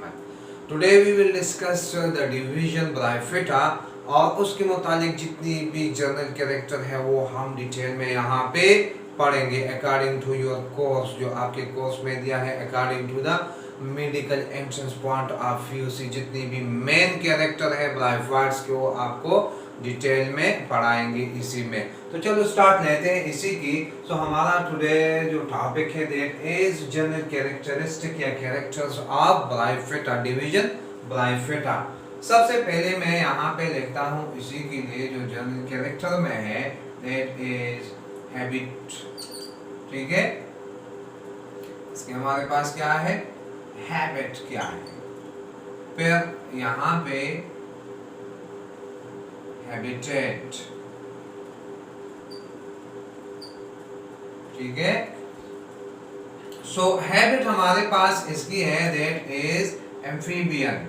है। Today we will discuss the division Bryophyta और उसके मुतालिक जितनी भी जनरल कैरेक्टर है वो हम डिटेल में यहाँ पे पढ़ेंगे अकॉर्डिंग टू योर कोर्स, जो आपके कोर्स में दिया है according to the medical entrance point of view से जितनी भी मेन कैरेक्टर है ब्राइफाइट्स के वो आपको डिटेल में पढ़ाएंगे इसी में। तो चलो स्टार्ट लेते हैं इसी की। सो हमारा टुडे जो टॉपिक है दैट इज जनरल कैरेक्टरिस्टिक या कैरेक्टर्स ऑफ ब्राइफेटा, डिवीजन ब्राइफेटा। सबसे पहले मैं यहाँ पे लिखता हूँ इसी के लिए जो जनरल कैरेक्टर में है दैट इज हैबिट। ठीक है, इसके हमारे पास क्या है, हैबिट क्या है। फिर यहाँ पे हैबिटेट। ठीक है, सो हैबिट हमारे पास इसकी है दैट इज एम्फीबियन।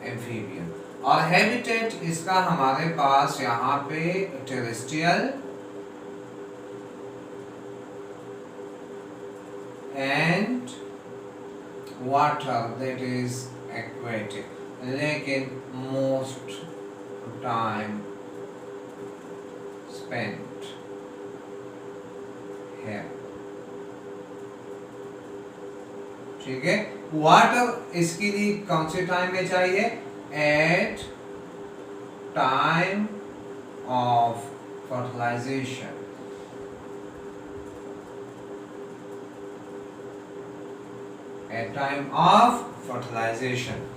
एम्फीबियन और हैबिटेट इसका हमारे पास यहाँ पे terrestrial and water that is aquatic, लेकिन मोस्ट टाइम स्पेंट है। ठीक है, वाटर इसके लिए कौन से टाइम में चाहिए, at time of fertilization. At time of fertilization.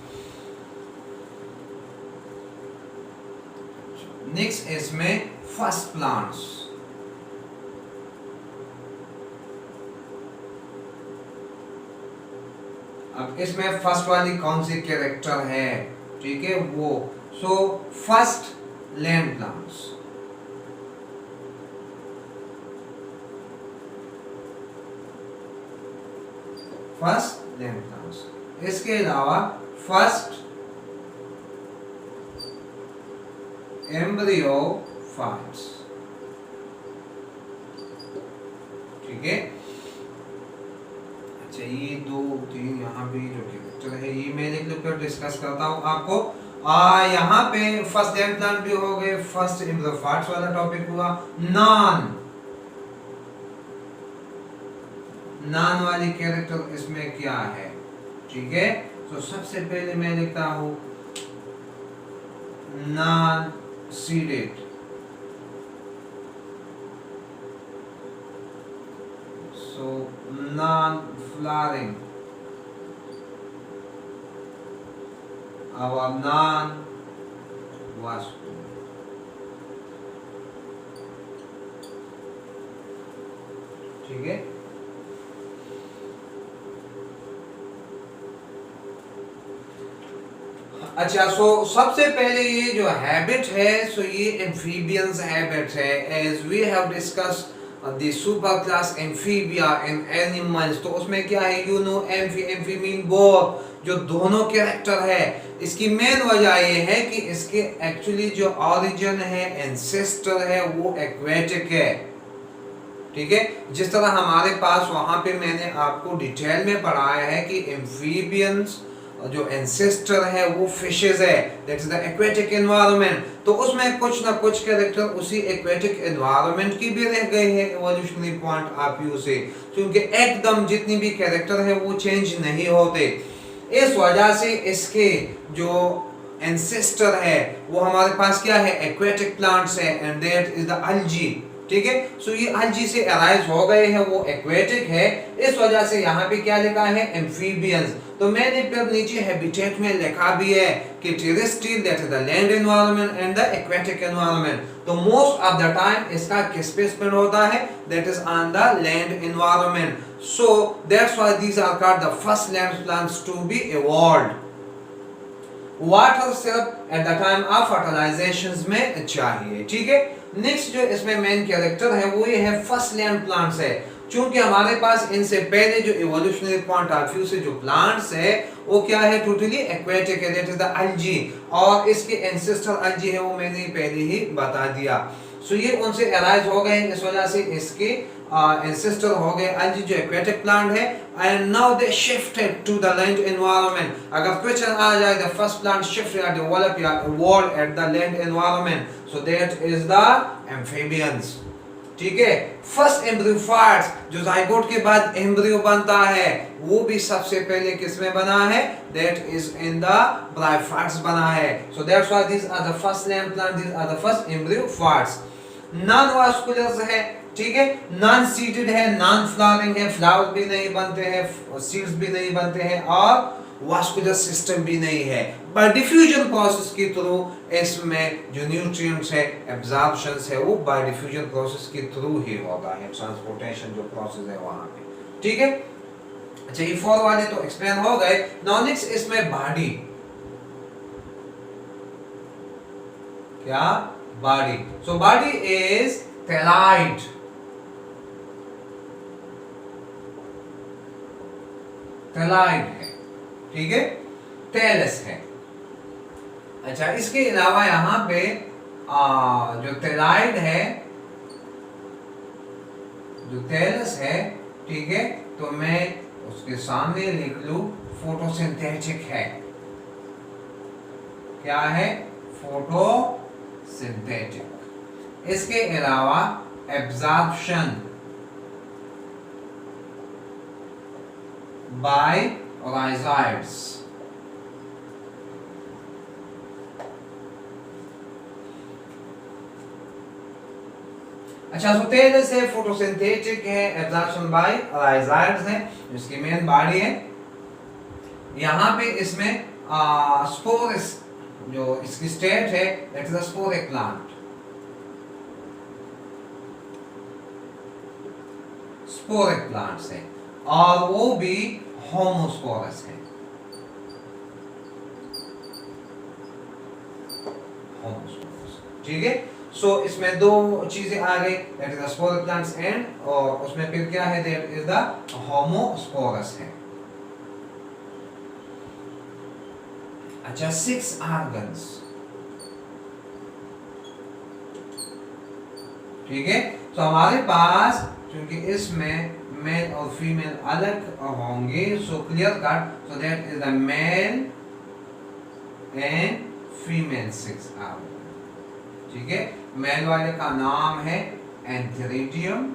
Next इसमें फर्स्ट प्लांट्स। अब इसमें फर्स्ट वाली कौन सी कैरेक्टर है, ठीक है वो, so first land plants. First land plants. इसके अलावा फर्स्ट एम्ब्रियो फाइट्स। ठीक है, अच्छा ये 2 3 यहाँ पे जो कैरेक्टर है ये मैं लेकर डिस्कस करता हूँ आपको। यहाँ पे फर्स्ट लैंड प्लांट भी हो गए, फर्स्ट एम्ब्रियो फाइट्स वाला टॉपिक हुआ। नॉन वाली कैरेक्टर इसमें क्या है, ठीक है, तो सबसे पहले मैं लिखता हूँ non seeded. So non-flowering or non-vastu। ठीक है, अच्छा सो सबसे पहले ये जो हैबिट है सो ये एम्फीबियंस हैबिट है। As we have discussed the super class amphibia in animals, तो उसमें क्या है, you know amphi mean both, जो दोनों कैरेक्टर है। इसकी मेन वजह ये है कि इसके एक्चुअली जो ओरिजिन है, एंसेस्टर है, वो एक्वेटिक है। ठीक है, जिस तरह हमारे पास वहां पे मैंने आपको डिटेल में पढ़ाया है कि एम्फीबियंस जो एंसेस्टर है वो फिशेस है, that is the aquatic environment. तो उसमें कुछ ना कुछ कैरेक्टर उसी एक्वेटिक एनवायरनमेंट की भी रह गए हैं इवोल्यूशनरी पॉइंट ऑफ व्यू से, क्योंकि एकदम जितनी भी कैरेक्टर है वो चेंज नहीं होते। इस वजह से इसके जो एंसेस्टर है वो हमारे पास क्या है, एक्वेटिक प्लांट्स है, एंड दैट इज द अल्जी। ठीक है, सो ये अल्जी से अराइज हो गए हैं, वो एक्वेटिक है। इस वजह से यहाँ पे क्या लिखा है, एम्फीबियंस। तो मैंने फिर नीचे हैबिटेट में लिखा भी है कि terrestrial that is the land environment and the aquatic environment. तो मोस्ट ऑफ द टाइम इसका किस पे स्पेंड होता है, that is on the land environment. So that's why these are called the first land plants to be evolved. Water सिर्फ at the time of fertilization में चाहिए। ठीक है, नेक्स्ट जो इसमें मेन कैरेक्टर है वो ये है फर्स्ट लैंड प्लांट्स है। चूंकि हमारे पास इनसे पहले जो इवोल्यूशनरी पॉइंट ऑफ व्यू से जो प्लांट्स है वो क्या है, टोटली एक्वेटिक है, दैट इज द अल्जी, और इसके एंसेस्टर अल्जी है वो मैंने पहले ही बता दिया। सो ये उनसे अराइज हो गए, इस वजह से इसके एंसेस्टर हो गए algae जो एक्वेटिक प्लांट है, and now they shifted to the land environment. अगर क्वेश्चन आ जाए द फर्स्ट प्लांट शिफ्ट या डेवलप या evolve at the land environment, so that is the amphibians. ठीक है, फर्स्ट एम्ब्रियोफाइट्स जो जाइगोट के बाद एम्ब्रियो बनता है वो भी सबसे पहले किसमें बना है, that is in the bryophytes बना है। So that's why these are the first land plant, these are the first embryophytes. Non vascular है, ठीक है, नॉन सीडेड है, नॉन फ्लावरिंग है, फ्लावर भी नहीं बनते हैं, सीड्स भी नहीं बनते हैं, और वास्कुलर सिस्टम भी नहीं है। बाय डिफ्यूजन प्रोसेस के थ्रू इसमें जो न्यूट्रिएंट्स है, एब्जॉर्प्शन है, वो बाय डिफ्यूजन प्रोसेस के थ्रू ही होता है, ट्रांसपोर्टेशन जो प्रोसेस है वहां पे। ठीक है, अच्छा ये फोर वाले तो एक्सप्लेन हो गए। नाउ नेक्स्ट इसमें बॉडी, क्या बॉडी, सो बॉडी इज थैलाइड, थैलाइड है, ठीक है, थैलस है। अच्छा इसके अलावा यहां पे जो थैलाइड है, जो थैलस है, ठीक है, तो मैं उसके सामने लिख लूं फोटोसिंथेटिक है। क्या है, फोटोसिंथेटिक। इसके अलावा एब्जॉर्प्शन बाय राइजोइड्स, अच्छा सो थैलस है, फोटोसिंथेटिक है, एब्जॉर्प्शन बाय राइजोइड्स है, इसकी मेन बॉडी है। यहां पे इसमें स्पोरस जो इसकी स्टेट है, that is the sporic plant, sporic plants है, और वो भी होमोस्पोरस है, होमोस्पोरस। ठीक है, सो इसमें दो चीजें आ गई, that is the sporic plants and, और उसमें फिर क्या है, दैट इज द होमोस्पोरस है। अच्छा 6 ऑर्गन्स, ठीक है, तो हमारे पास क्योंकि इसमें मेल और फीमेल अलग होंगे, so clear cut, so that is the male and female 6 organ. ठीक है, मेल वाले का नाम है एंथेरिडियम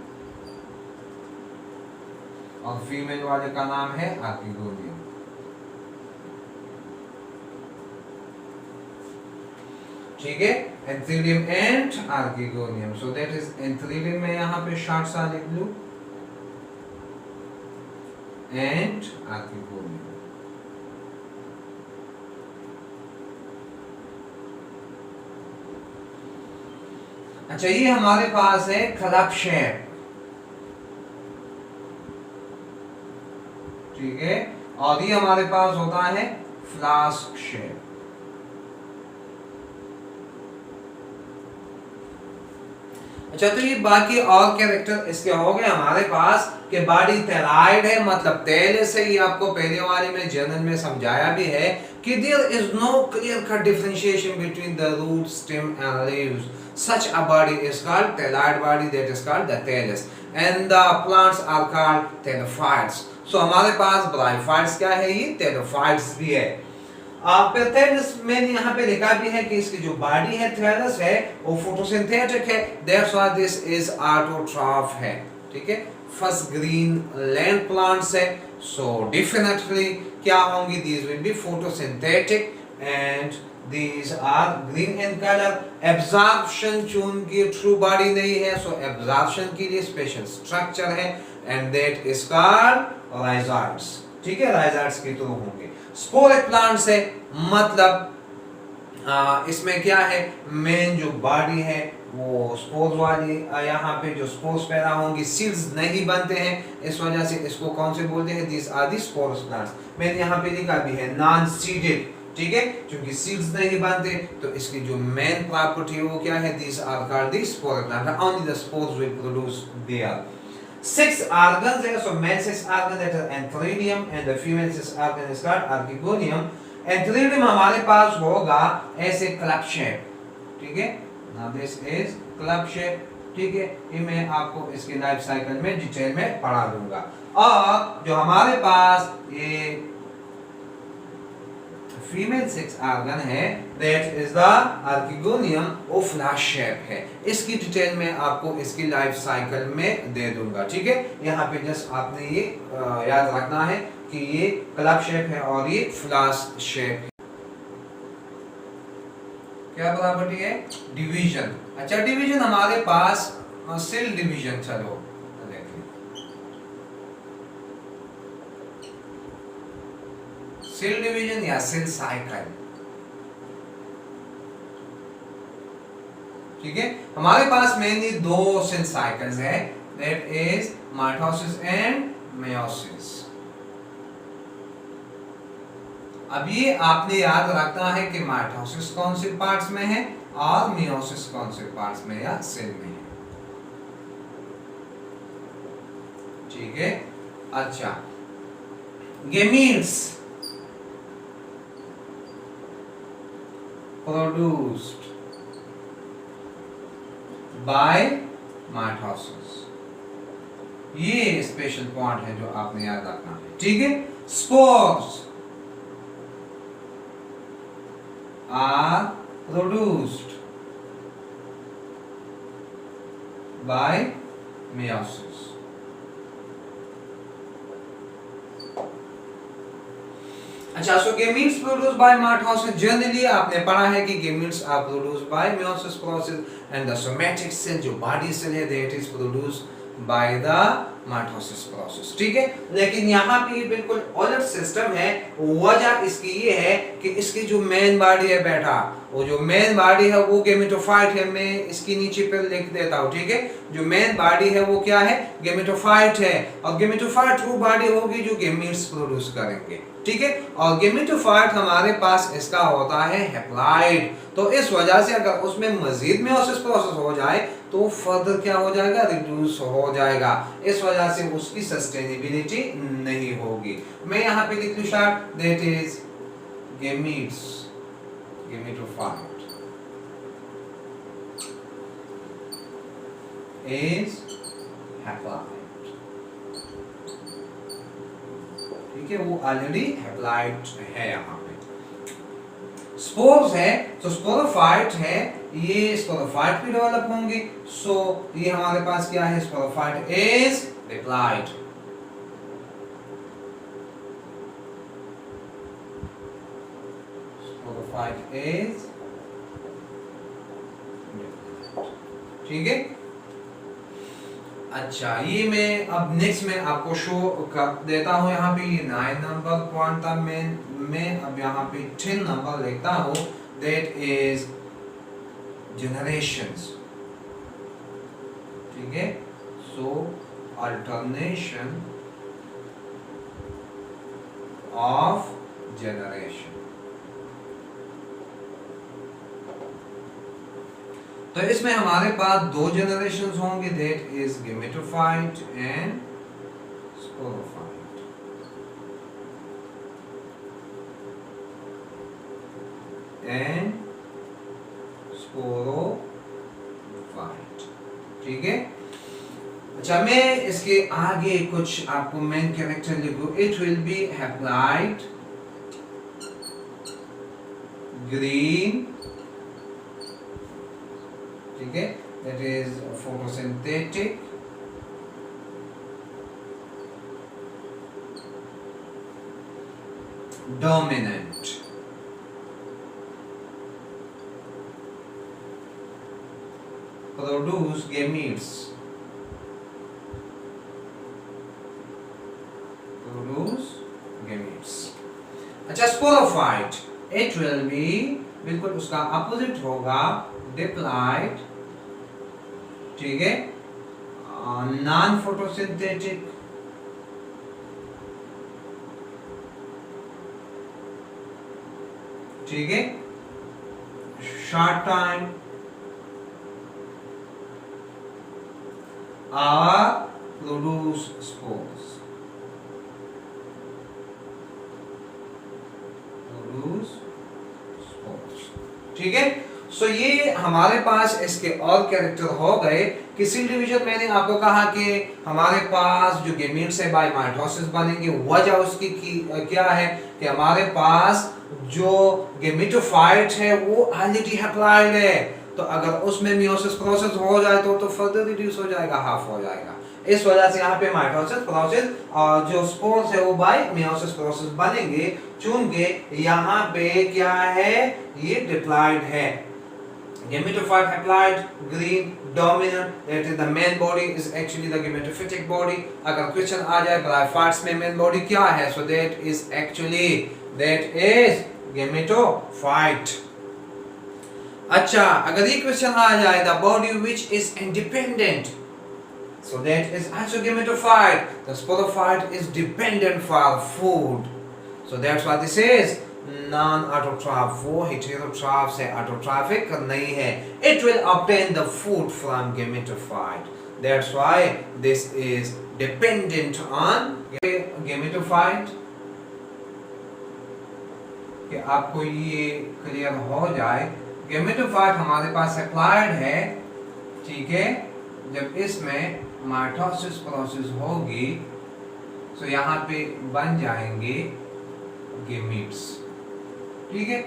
और फीमेल वाले का नाम है आर्किगोनियम। ठीक है, antheridium and archegonium, so that is antheridium में यहां पे शॉर्ट सा लिख लूं एंड आर्किगोनियम। अच्छा ये हमारे पास है क्लब शेप, ठीक है, और ये हमारे पास होता है फ्लास्क शेप। अच्छा तो ये बाकी और कैरेक्टर इसके हो गए हमारे पास कि बॉडी थैलाइड है, मतलब तेल से ही आपको पहले वाले में जर्नल में समझाया भी है कि there is no clear cut differentiation between the root, stem and leaves. Such a body is called thalloid body, that is called the thallus, and the plants are called thallophytes. So हमारे पास bryophytes क्या है, ये thallophytes भी है। फिर thallus मैंने यहाँ पे लिखा भी है कि इसकी जो बॉडी है थैलस है वो फोटोसिंथेटिक है, that's why this is autotroph है। ठीक है, फर्स्ट ग्रीन लैंड प्लांट्स है, सो डेफिनेटली क्या होंगी, these will be photosynthetic and these are green in color। absorption चूंकि true body नहीं है, so absorption के लिए special structure है and that is called rhizoids। ठीक है, rhizoids के थ्रू होंगे। sporic plants है, मतलब इसमें क्या है, मेन जो बॉडी है वो स्पोर्स वाली, यहाँ पे जो स्पोर्स पैदा होंगी, सीड्स नहीं बनते हैं, इस वजह से इसको कौन से बोलते हैं, these are the spores plants। मैंने यहाँ पे लिखा भी है नॉन सीडेड, ठीक है, क्योंकि सीड्स नहीं बनते, तो इसकी जो मेन प्रॉपर्टी है वो क्या है, these are called the spore plant, only the spores will produce there। 6 organs है, so male 6 organ that is antheridium and the female 6 organ is called archegonium। antheridium हमारे पास होगा ऐसे क्लब शेप, ठीक है, now this is club shape, ठीक है, ये मैं आपको इसके लाइफ साइकिल में डिटेल में पढ़ा दूंगा। और जो हमारे पास ये फीमेल सेक्स ऑर्गन है, दैट इज द आर्किगोनियम, वो फ्लैश शेप है। इसकी डिटेल में आपको इसकी लाइफ साइकिल में दे दूंगा, ठीक है। यहाँ पे जस्ट आपने ये याद रखना है कि ये क्लब शेप है और ये फ्लैश शेप है। क्या प्रॉपर्टी है? डिवीजन। अच्छा, डिवीजन हमारे पास सेल डिवीजन, चलो सेल डिवीजन या सेल साइकिल, ठीक है। हमारे पास मेनली दो सेल साइकिल्स है, that is mitosis and meiosis. अब ये आपने याद रखना है कि माइटोसिस कौन से पार्ट्स में है और मेयोसिस कौन से पार्ट्स में या सेल में है, ठीक है। अच्छा, गेमीट्स produced by mitosis, ये स्पेशल पॉइंट है जो आपने याद रखना है, ठीक है। Spores are produced by meiosis। अच्छा, so gametes produce by mitosis, generally आपने पढ़ा है कि gametes are produce by meiosis process and the somatic cell जो बॉडी सेल है that is produce by the mitosis process, ठीक है। लेकिन यहाँ पे ये बिल्कुल उलट सिस्टम है। वजह इसकी ये है कि इसकी जो मेन बॉडी है बेटा, वो जो मेन बॉडी है वो गेमेटोफाइट है। मैं इसकी नीचे पे लिख देता हूँ, ठीक है। जो मेन बॉडी है वो क्या है? गेमेटोफाइट है। और गेमेटोफाइट वो बॉडी होगी जो गेमीट्स प्रोड्यूस करेंगे, ठीक है। और गेमेटोफाइट हमारे पास इसका होता है हैप्लॉइड। तो इस वजह से अगर उसमें मजीद मेयोसिस प्रोसेस हो जाए तो फर्दर क्या हो जाएगा? रिड्यूस हो जाएगा। इस वजह से उसकी सस्टेनेबिलिटी नहीं होगी। मैं यहाँ पे लिख लूँ short, that is gametes, gametophyte is haploid, ठीक है। वो ऑलरेडी हैप्लॉइड है। यहाँ पे स्पोर्स है तो स्पोरोफाइट है, ये स्पोरोफाइट भी डेवलप होंगे। सो ये हमारे पास क्या है? Sporophyte is diploid. Sporophyte is, ठीक है। अच्छा, ये मैं अब नेक्स्ट में आपको शो कर देता हूँ। यहाँ पे ये 9 नंबर पॉइंट था। मैं अब यहाँ पे 10 नंबर लिखता हूँ, दैट इज जनरेशंस, ठीक है। सो अल्टरनेशन ऑफ जनरेशन। तो इसमें हमारे पास दो जनरेशंस होंगे, that is gametophyte and sporophyte. And sporophyte, ठीक है। अच्छा, मैं इसके आगे कुछ आपको मेन कैरेक्टर लिखूं। It will be haploid, green, ठीक है, that is photosynthetic, dominant, produce gametes, produce gametes। अच्छा, sporophyte, it will be, बिल्कुल उसका अपोजिट होगा, डिप्लॉइड, ठीक है, नॉन फोटोसिंथेटिक, ठीक है, short time, are produce spores, produce spores, ठीक है। सो ये हमारे पास इसके और कैरेक्टर हो गए कि सेल डिवीजन मैंने आपको कहा कि हमारे पास जो गेमीट्स है बाय माइटोसिस बनेंगे। वजह उसकी क्या है कि हमारे पास जो गेमेटोफाइट है वो ऑलरेडी हैप्लॉइड है, तो अगर उसमें मियोसिस प्रोसेस हो जाए तो फर्दर रिड्यूस हो जाएगा, हाफ हो जाएगा। इस वजह से यहाँ पे माइटोसिस प्रोसेस और जो स्पोर्स है वो बाय मियोसिस प्रोसेस बनेंगे। चूंकि यहाँ पे क्या है, ये डिप्लॉइड है। Gametophyte haploid, green, dominant, that is the main body is actually the gametophytic body। अगर क्वेश्चन आ जाए ब्रायोफाइट्स में मेन बॉडी क्या है, so that is gametophyte। अच्छा, अगर ये क्वेश्चन आ जाए the body which is independent, so that is also gametophyte। The sporophyte is dependent for food, so that's what this is non autotroph. वो heterotroph से autotrophic नहीं है। It will obtain the food from gametophyte, that's why this is dependent on gametophyte। कि आपको ये clear हो जाए, gametophyte हमारे पास हैप्लॉइड है, ठीक है। जब इसमें माइटोसिस प्रोसेस होगी तो यहाँ पे बन जाएंगे गेमीट्स, ठीक है।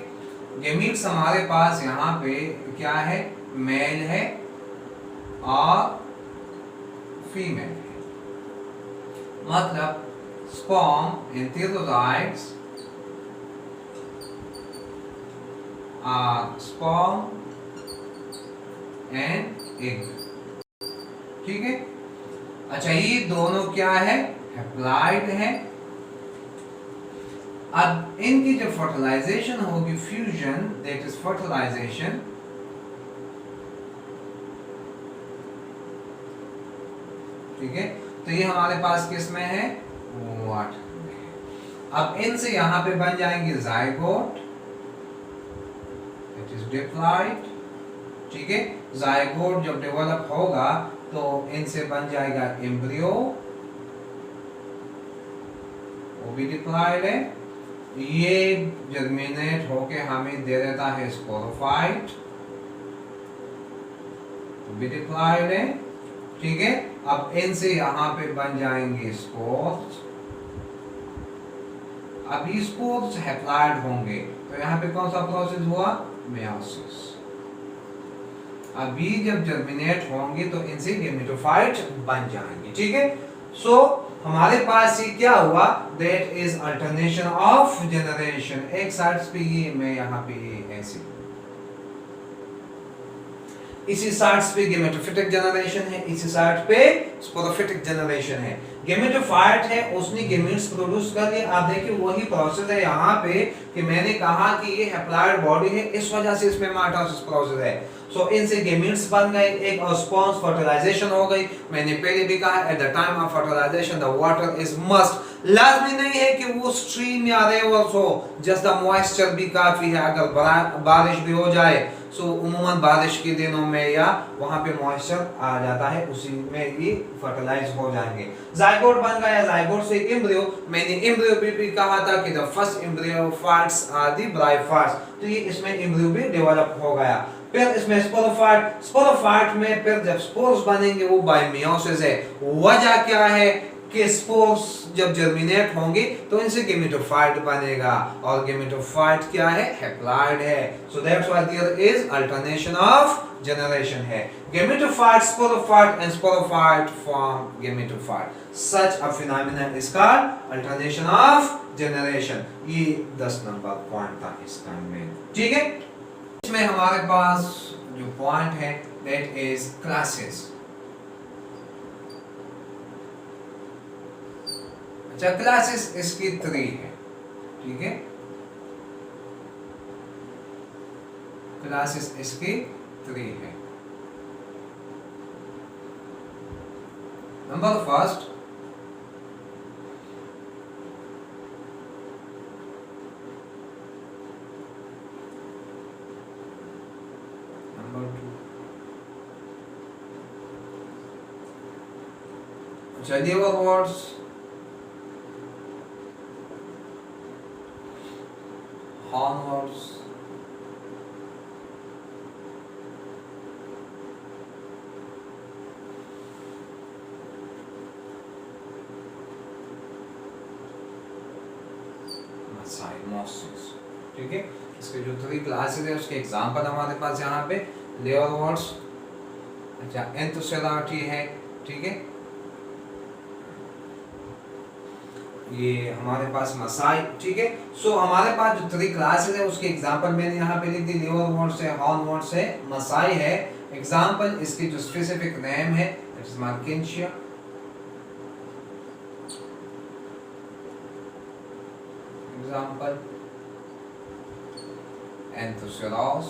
गेमीट्स हमारे पास यहाँ पे क्या है, मेल है और फीमेल है। मतलब sperm antherozoids are sperm and egg, ठीक है। अच्छा, ये दोनों क्या है, हैप्लॉइड है। अब इनकी जब फर्टिलाइजेशन होगी, फ्यूजन, दैट इज फर्टिलाइजेशन, ठीक है। तो ये हमारे पास किस में है, वाटर में। अब इनसे यहां पे बन जाएंगे जायगोट, इट इज डिप्लॉइड, ठीक है। जायगोट जब डेवलप होगा तो इनसे बन जाएगा एम्ब्रियो, वो भी डिप्लॉइड है। ये जर्मिनेट होके हमें दे देता है स्पोरोफाइट, वो भी डिप्लॉइड है, ठीक है। अब इनसे यहां पे बन जाएंगे स्पोर्स। अब ये स्पोर्स हैप्लॉइड होंगे तो यहाँ पे कौन सा प्रोसेस हुआ, मेयोसिस। अभी जब जर्मिनेट होंगे तो इनसे गेमेटोफाइट बन जाएंगे, ठीक है। सो हमारे पास ये क्या हुआ, that is alternation of generation. एक साइड पे ये, मैं यहाँ पे ये ऐसे, इसी साइड पे गेमेटोफिटिक जनरेशन है, इसी साइड पे स्पोरोफिटिक जनरेशन है। गेमेटोफाइट है, उसने गेमीट्स प्रोड्यूस कर दिए। आप देखिए वही प्रोसेस है यहाँ पे कि मैंने कहा कि ये हैप्लॉइड बॉडी है, इस वजह से इसमें माइटोसिस प्रोसेस है। सो इनसे गेमीट्स बन गए, एक और स्पर्म्स फर्टिलाइजेशन हो गई। मैंने पहले भी कहा at the time of fertilization the water is must. लाजमी नहीं है कि वो स्ट्रीम या रिवर्स हो, जस्ट द मॉइस्चर भी काफी है। अगर बारिश भी हो जाए सो उम्मन बारिश के दिनों में या वहां पे मॉइस्चर आ जाता है, उसी में ये फर्टिलाइज हो जाएंगे। जायगोट बन गया, जायगोट से एम्ब्रियो। मैंने एम्ब्रियो भी कहा था कि the first embryophytes are the bryophytes, तो ये इसमें एम्ब्रियो भी डेवलप हो गया। फिर इसमें स्पोरोफाइट, स्पोरोफाइट में फिर जब स्पोर्स बनेंगे वो बाय मेयोसिस है। वजह क्या है कि स्पोर्स जब जर्मिनेट होंगे तो इनसे गेमेटोफाइट बनेगा, और गेमेटोफाइट क्या है, हैप्लॉइड है। So that's why there is alternation of generation है। Gametophyte, sporophyte and sporophyte form gametophyte. Such a phenomenon is called alternation of generation. ये 10 नंबर पॉइंट था इसका में, ठीक है। इसमें हमारे पास जो पॉइंट है दैट इज क्लासेस। अच्छा, क्लासेस इसकी 3 है, ठीक है। क्लासेस इसकी 3 है। Number first, number 2। अच्छा, लिवर वर्ड्स, onwards, मॉसिस। ठीक है, इसके जो 3 क्लासेस है उसके एग्जांपल हमारे पास यहाँ पे लिवरवर्ट्स, अच्छा एंथोसेराटी है, ठीक है, ये हमारे पास मसाई, ठीक है। सो हमारे पास जो 3 क्लासेस है उसके एग्जांपल मैंने यहाँ पे लिख दी, लिवरवर्ट्स है, हॉर्नवर्ट्स है, मसाई है। एग्जांपल इसकी जो स्पेसिफिक नेम है it is Marchantia, example Anthoceros,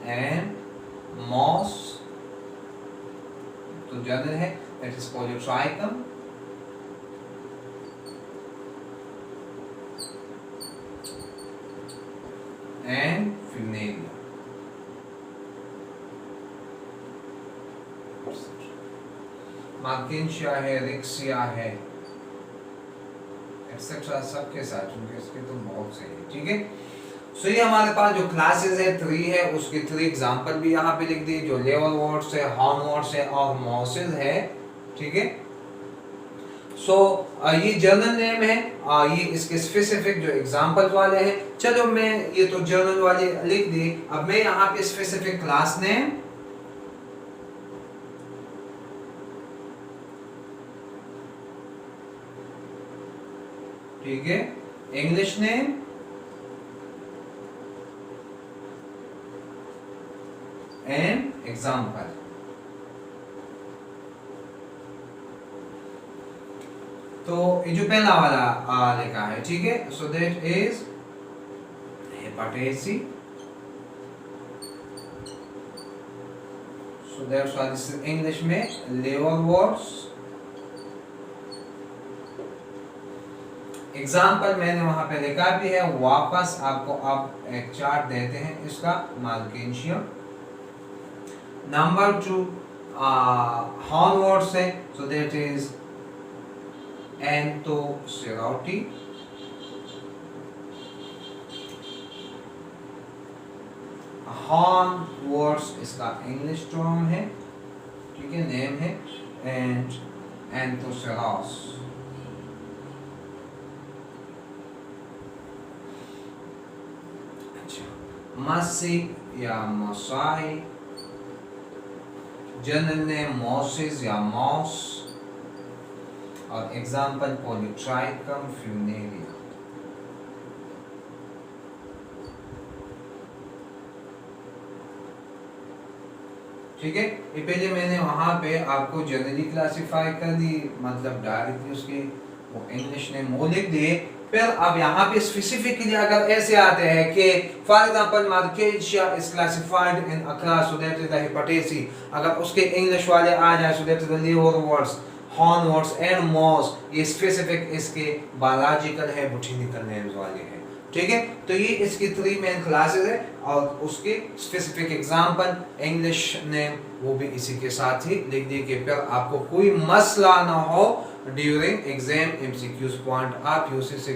and moss तो जनरल है that is Polytrichum, and Funaria. Marchantia है, रिक्सिया है, एक्सेट्रा सबके साथ, क्योंकि इसके तो बहुत से हैं, ठीक है। सो ये हमारे पास जो क्लासेस है 3 है उसके 3 एग्जांपल भी यहाँ पे लिख दिए, जो लिवरवर्ट्स है, हॉर्नवर्ट्स है और मॉसिस है, ठीक है। सो ये जर्नल नेम है, ये इसके स्पेसिफिक जो एग्जांपल्स वाले हैं। चलो मैं ये तो जर्नल वाले लिख दी, अब मैं यहाँ पे स्पेसिफिक क्लास नेम, ठीक है, इंग्लिश नेम एंड एग्जांपल। तो ये जो पहला वाला लिखा है, ठीक है, सो that is hepatitis, so that's what this is English में लिवरवर्ट्स। एग्जाम्पल मैंने वहां पे लिखा भी है, वापस आपको अब एक चार्ट देते हैं इसका, मार्केंशिया। नंबर 2 हॉर्नवर्ट्स है, सो दैट इज एंथोसेराटी, हॉर्नवर्ट्स इसका इंग्लिश टर्म है, ठीक है, नेम है, एंड एंथोसेरास। मसी या मोसाई, जनरल नेम मॉसिस या मॉस, और एग्जांपल पोलियोट्राइकम, फ्यूनेरिया। ठीक है, ये पहले मैंने वहां पे आपको जनरली क्लासिफाई कर दी, मतलब डायरेक्टली उसके वो इंग्लिश नेम वो लिख दिए। फिर अब यहाँ पे स्पेसिफिकली अगर ऐसे आते हैं कि for example Marchantia is classified in अक्रा, so that is the hepatitis, अगर उसके इंग्लिश वाले आ जाए so that is the liverworts, hornworts and moss, ये स्पेसिफिक इसके बायोलॉजिकल है, बोटेनिकल नेम्स वाले हैं, ठीक है। तो ये इसकी 3 मेन क्लासेस है, और उसके स्पेसिफिक एग्जांपल इंग्लिश नेम वो भी इसी के साथ ही लिख दिए कि फिर आपको कोई मसला ना हो ड्यूरिंग एग्जाम एमसीक्यूज पॉइंट आप यूसी से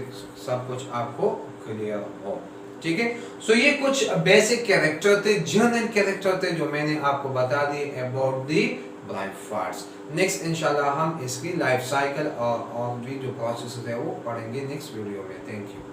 सब कुछ आपको क्लियर हो, ठीक है। सो ये कुछ बेसिक कैरेक्टर थे, जनरल कैरेक्टर थे जो मैंने आपको बता दिए अबाउट दी ब्राइफार्ड्स। नेक्स्ट इंशाल्लाह हम इसकी लाइफ साइकिल और भी जो प्रोसेस है वो पढ़ेंगे नेक्स्ट वीडियो में। Thank you.